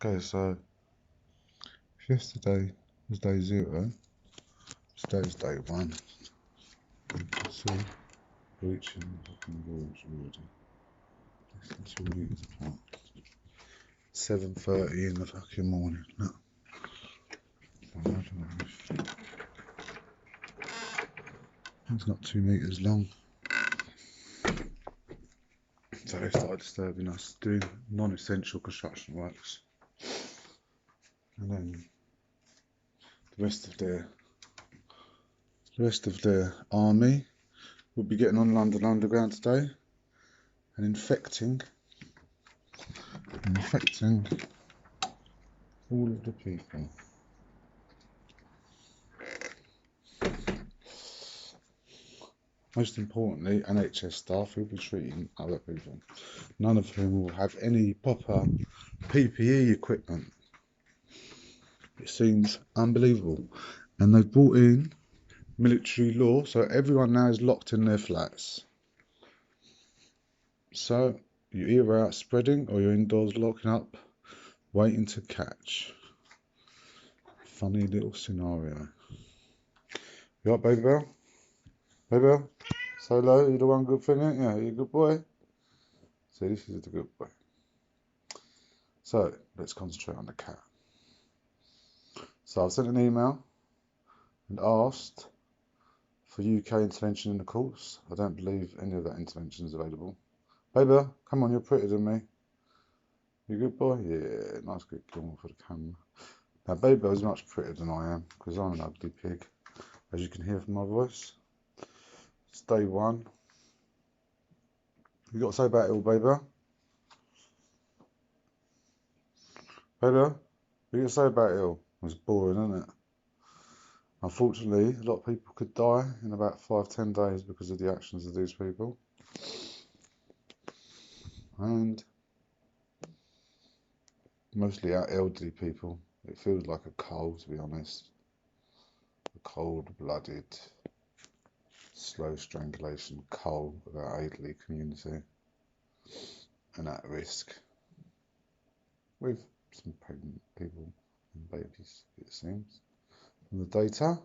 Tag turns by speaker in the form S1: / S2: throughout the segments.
S1: Okay, so if yesterday was day 0, today's day 1. You can see reaching the fucking gorge already. Less than 2 meters apart. 7:30 in the fucking morning. Look. I don't know. It's not 2 meters long. So they started disturbing us doing non-essential construction works. And then the rest of their army will be getting on London Underground today and infecting all of the people. Most importantly, NHS staff will be treating other people, none of whom will have any proper PPE equipment. It seems unbelievable. And they've brought in military law, so everyone now is locked in their flats. So you're either out spreading or you're indoors locking up, waiting to catch. Funny little scenario. You up, baby girl? Baby girl? So low, you the one good thing, ain't you? You a good boy? See, this is the good boy. So let's concentrate on the cat. So I've sent an email and asked for UK intervention in the courts. I don't believe any of that intervention is available. Baby, come on, you're prettier than me. You a good boy? Yeah, nice good kill for the camera. Now, Baby is much prettier than I am because I'm an ugly pig, as you can hear from my voice. It's day 1. You got to say about it all, Baby? Baby, what you got to say about it all? It's boring, isn't it? Unfortunately, a lot of people could die in about 5-10 days because of the actions of these people. And mostly our elderly people. It feels like a cold, to be honest. A cold-blooded, slow strangulation cold of our elderly community. And at risk. With some pregnant people and babies, it seems, from the data.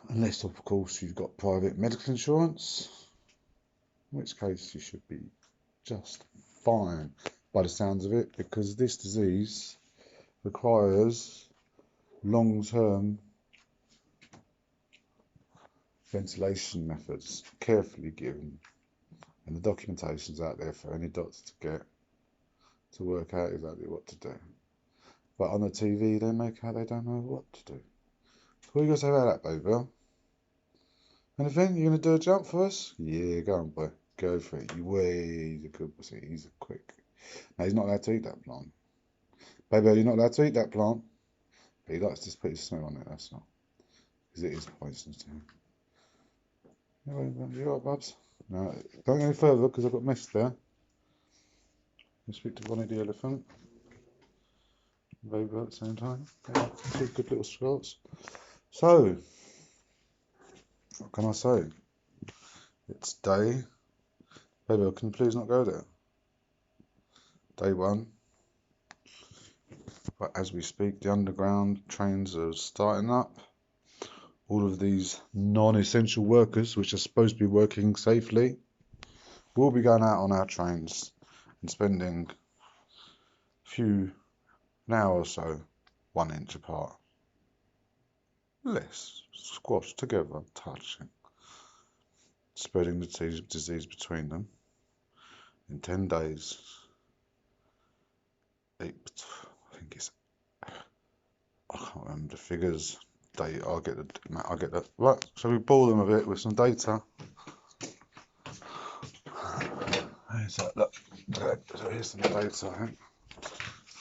S1: Unless, of course, you've got private medical insurance, in which case you should be just fine by the sounds of it, because this disease requires long-term ventilation methods, carefully given, and the documentation's out there for any doctor to get to work out exactly what to do. But on the TV, they make out they don't know what to do. What are you going to say about that, baby? Anything? You going to do a jump for us? Yeah, go on, boy. Go for it. He's a good boy. He's a quick. Now, he's not allowed to eat that plant. Baby, you're not allowed to eat that plant. But he likes to put his smell on it, that's all. Because it is poisonous to him. You alright, Bubs? No, don't go any further because I've got mist there. You speak to Bonnie the elephant. Baby at the same time. Yeah, 2 good little Scots. So, what can I say? It's day. Baby, can you please not go there? Day 1. But as we speak, the underground trains are starting up. All of these non-essential workers, which are supposed to be working safely, will be going out on our trains and spending an hour or so 1 inch apart. Less, squashed together, touching, spreading the disease between them. In 10 days, I can't remember the figures. I'll get the. Right, shall we bore them a bit with some data? Here's that, look. So here's some data, I think.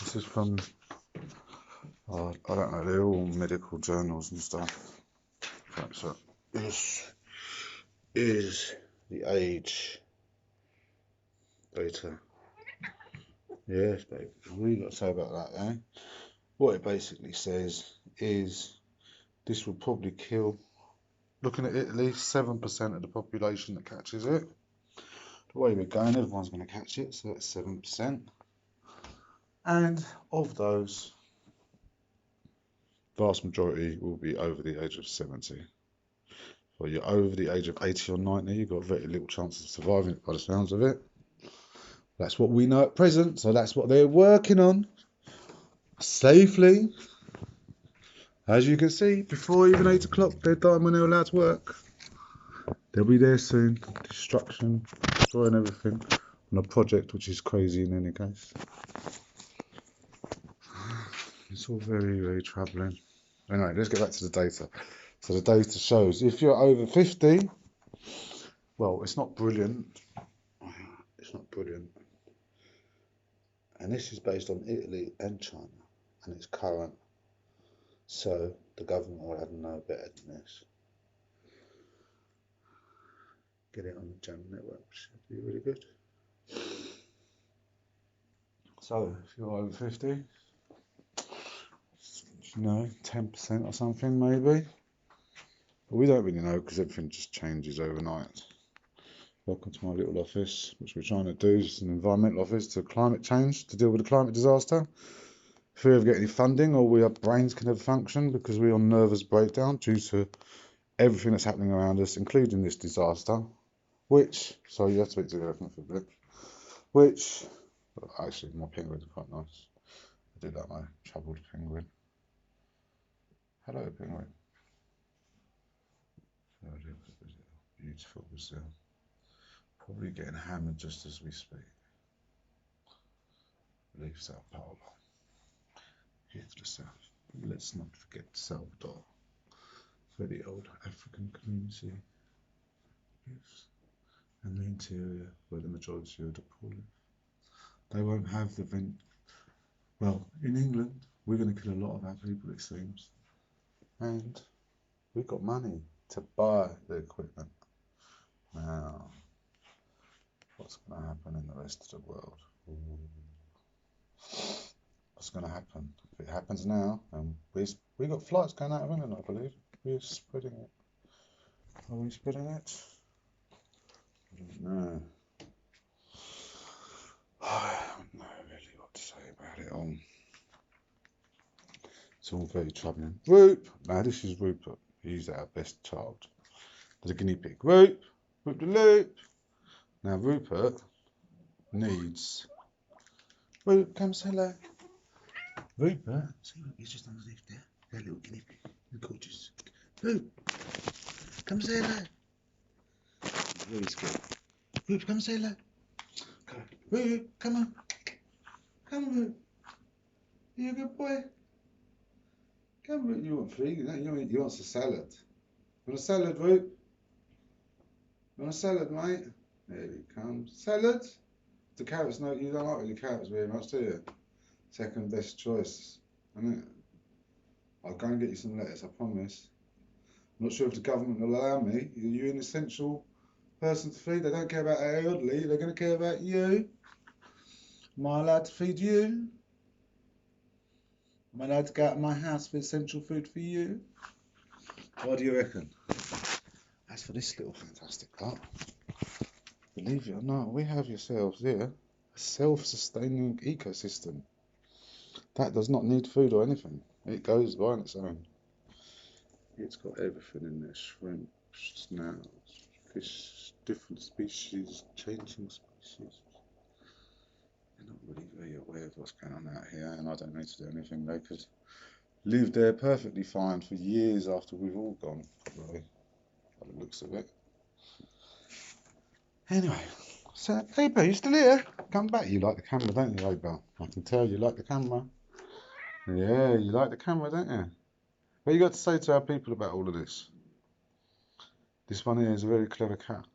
S1: This is from, I don't know, they're all medical journals and stuff. Right, so this is the age data. Yes, baby. What do you got to say about that, eh? What it basically says is this will probably kill, looking at Italy, 7% of the population that catches it. The way we're going, everyone's going to catch it, so that's 7%. And of those, vast majority will be over the age of 70. Well, you're over the age of 80 or 90, you've got very little chance of surviving it by the sounds of it. That's what we know at present, so that's what they're working on safely. As you can see, before even 8 o'clock, they're dying when they're allowed to work. They'll be there soon. Destruction, destroying everything on a project which is crazy in any case. It's all very, very troubling. Anyway, let's get back to the data. So the data shows if you're over 50, well, it's not brilliant. It's not brilliant. And this is based on Italy and China, and it's current. So the government will have no better than this. Get it on the Jam Network, which should be really good. So if you're over 50, 10% or something maybe. But we don't really know because everything just changes overnight. Welcome to my little office, which we're trying to do is an environmental office to climate change, to deal with the climate disaster. If we ever get any funding or our brains can never function because we're on nervous breakdown due to everything that's happening around us, including this disaster, which, sorry, you have to speak to the elephant for a bit, which, actually, my penguins are quite nice. I do like my troubled penguin. Hello, penguin. Beautiful Brazil. Probably getting hammered just as we speak. Leave Sao Paulo. Here to the south. Let's not forget Salvador. Very old African community lives. And the interior where the majority of the poor live. They won't have the well, in England, we're going to kill a lot of our people, it seems. And we've got money to buy the equipment. Now, what's going to happen in the rest of the world? What's going to happen? If it happens now, and we've got flights going out of England, I believe. We're spreading it. Are we spreading it? I don't know. I don't know really what to say about it all. It's all very troubling. Roop! Now this is Rupert. He's our best child. The guinea pig. Roop! Roop the loop! Now Rupert needs... Roop, come say hello. Rupert, see look, he's just underneath there. That little guinea pig. He's gorgeous. Roop! Come say hello. He's very scared. Roop, come say hello. Roop, come on. Come on, Roop. You a good boy? Come on, Roop. You want food? You want a salad. You want a salad, Roop? You want a salad, mate? There he comes. Salad? The carrots, no, you don't like really carrots very much, do you? Second best choice, isn't it? I'll go and get you some lettuce, I promise. I'm not sure if the government will allow me. Are you an essential person to feed? They don't care about our elderly, they're going to care about you. Am I allowed to feed you? Am I allowed to go out of my house for essential food for you? What do you reckon? As for this little fantastic part, believe it or not, we have yourselves here a self-sustaining ecosystem. That does not need food or anything. It goes by on its own. It's got everything in there. Shrimp, snails, fish, different species, changing species. They're not really very aware of what's going on out here, and I don't need to do anything. They could live there perfectly fine for years after we've all gone, probably, by the looks of it. Anyway, so, Abel, you still here? Come back. You like the camera, don't you, Abel? I can tell you like the camera. Yeah, you like the camera, don't you? What you got to say to our people about all of this? This one here is a very clever cat.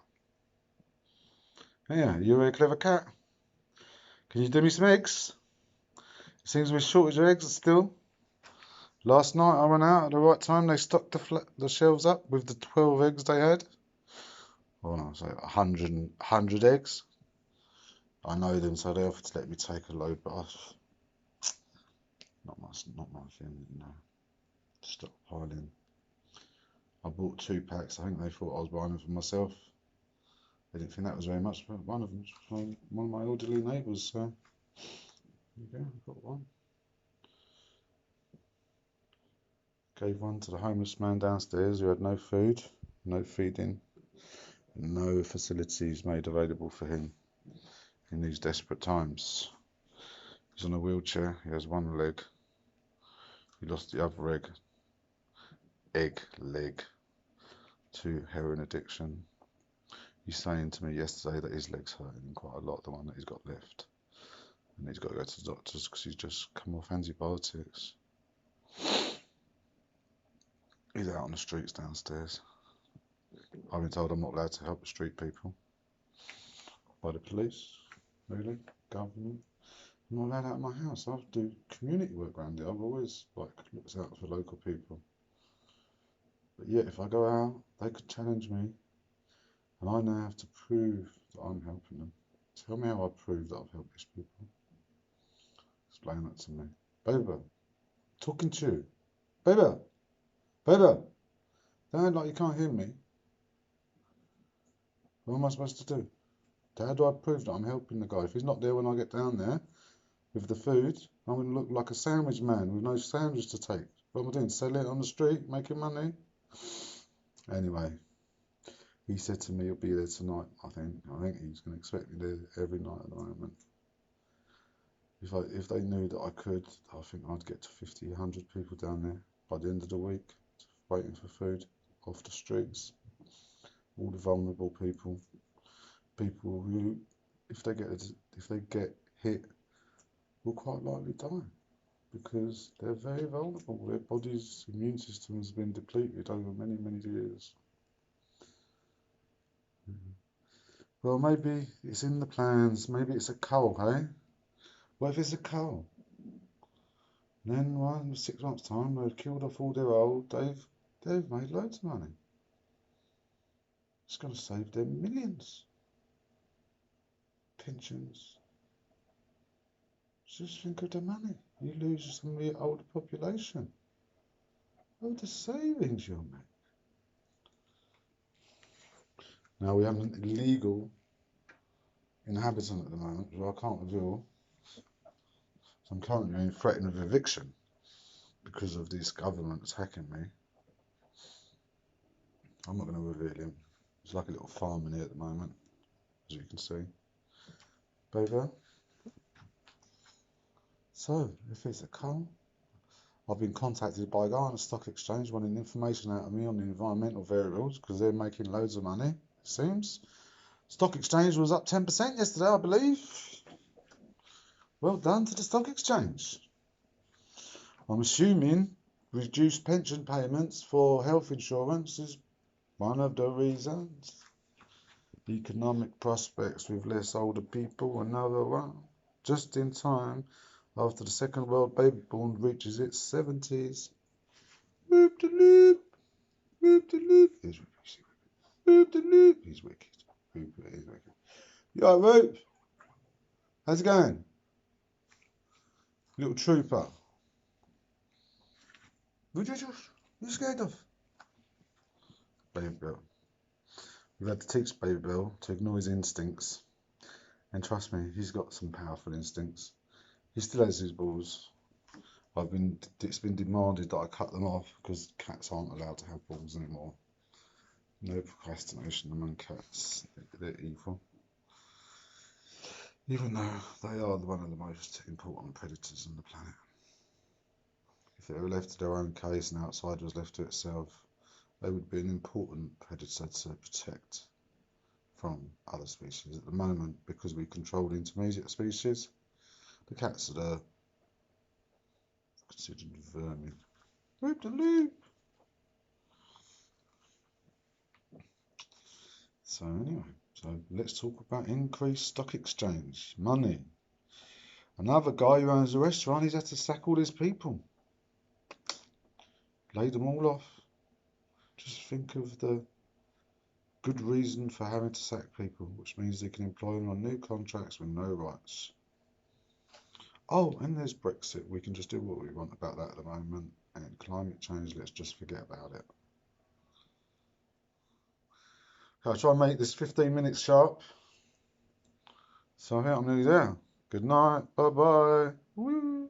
S1: Yeah, you're a very clever cat. Can you do me some eggs? It seems we're shortage of eggs still. Last night I went out at the right time. They stocked the shelves up with the 12 eggs they had. Oh no, so 100 eggs. I know them, so they offered to let me take a load, but not my thing, you know. Stockpiling. I bought 2 packs. I think they thought I was buying them for myself. They didn't think that was very much, but one of them was from one of my elderly neighbours. So There you go, I've got one. Gave one to the homeless man downstairs who had no food, no feeding, no facilities made available for him in these desperate times. He's on a wheelchair, he has one leg, he lost the other leg to heroin addiction. He's saying to me yesterday that his leg's hurting quite a lot, the one that he's got left. And he's got to go to the doctors because he's just come off antibiotics. He's out on the streets downstairs. I've been told I'm not allowed to help the street people. By the police, really, government. I'm not allowed out of my house. I do community work around it. I've always looked out for local people. But yet, if I go out, they could challenge me, and I now have to prove that I'm helping them. Tell me how I prove that I've helped these people. Explain that to me. Baby, talking to you. Baby, don't act like you can't hear me. What am I supposed to do? How do I prove that I'm helping the guy? If he's not there when I get down there with the food, I'm going to look like a sandwich man with no sandwich to take. What am I doing? Sell it on the street, making money? Anyway, he said to me he'll be there tonight, I think. I think he's going to expect me there every night at the moment. If they knew that I could, I think I'd get to 50, 100 people down there by the end of the week, waiting for food off the streets. All the vulnerable people who, if they get hit, will quite likely die because they're very vulnerable. Their body's immune system has been depleted over many, many years. Well, maybe it's in the plans. Maybe it's a cull, hey? What if it's a cull? And then, in 6 months' time, they've killed off all their old. They've made loads of money. It's going to save them millions. Pensions. Just think of the money. You lose some of your older population. Oh, the savings you'll make. Now, we have an illegal inhabitant at the moment, who I can't reveal. So I'm currently being threatened with eviction because of this government attacking me. I'm not going to reveal him. There's like a little farm in here at the moment, as you can see. Baby. So, if it's a cull, I've been contacted by a guy on the stock exchange wanting information out of me on the environmental variables because they're making loads of money, it seems. Stock exchange was up 10% yesterday, I believe. Well done to the stock exchange. I'm assuming reduced pension payments for health insurance is one of the reasons. Economic prospects with less older people, another one. Just in time after the second world baby boom reaches its 70s. Whoop de loop, whoop de loop. Whoop de loop. He's wicked. He's wicked. You alright, Whoop? How's it going? Little trooper. What you scared of? Baby Bill. We've had to teach Baby Bill to ignore his instincts. And trust me, he's got some powerful instincts. He still has his balls. It's been demanded that I cut them off because cats aren't allowed to have balls anymore. No procrastination among cats. They're evil. Even though they are one of the most important predators on the planet. If they were left to their own case and outside was left to itself, they would be an important predator to protect from other species. At the moment, because we control the intermediate species, the cats are considered vermin. Whoop de loop. So anyway, let's talk about increased stock exchange. Money. Another guy who owns a restaurant, he's had to sack all his people. Laid them all off. Just think of the good reason for having to sack people, which means they can employ them on new contracts with no rights. Oh, and there's Brexit. We can just do what we want about that at the moment. And climate change, let's just forget about it. I'll try and make this 15 minutes sharp. So I think I'm nearly there. Good night. Bye-bye. Woo!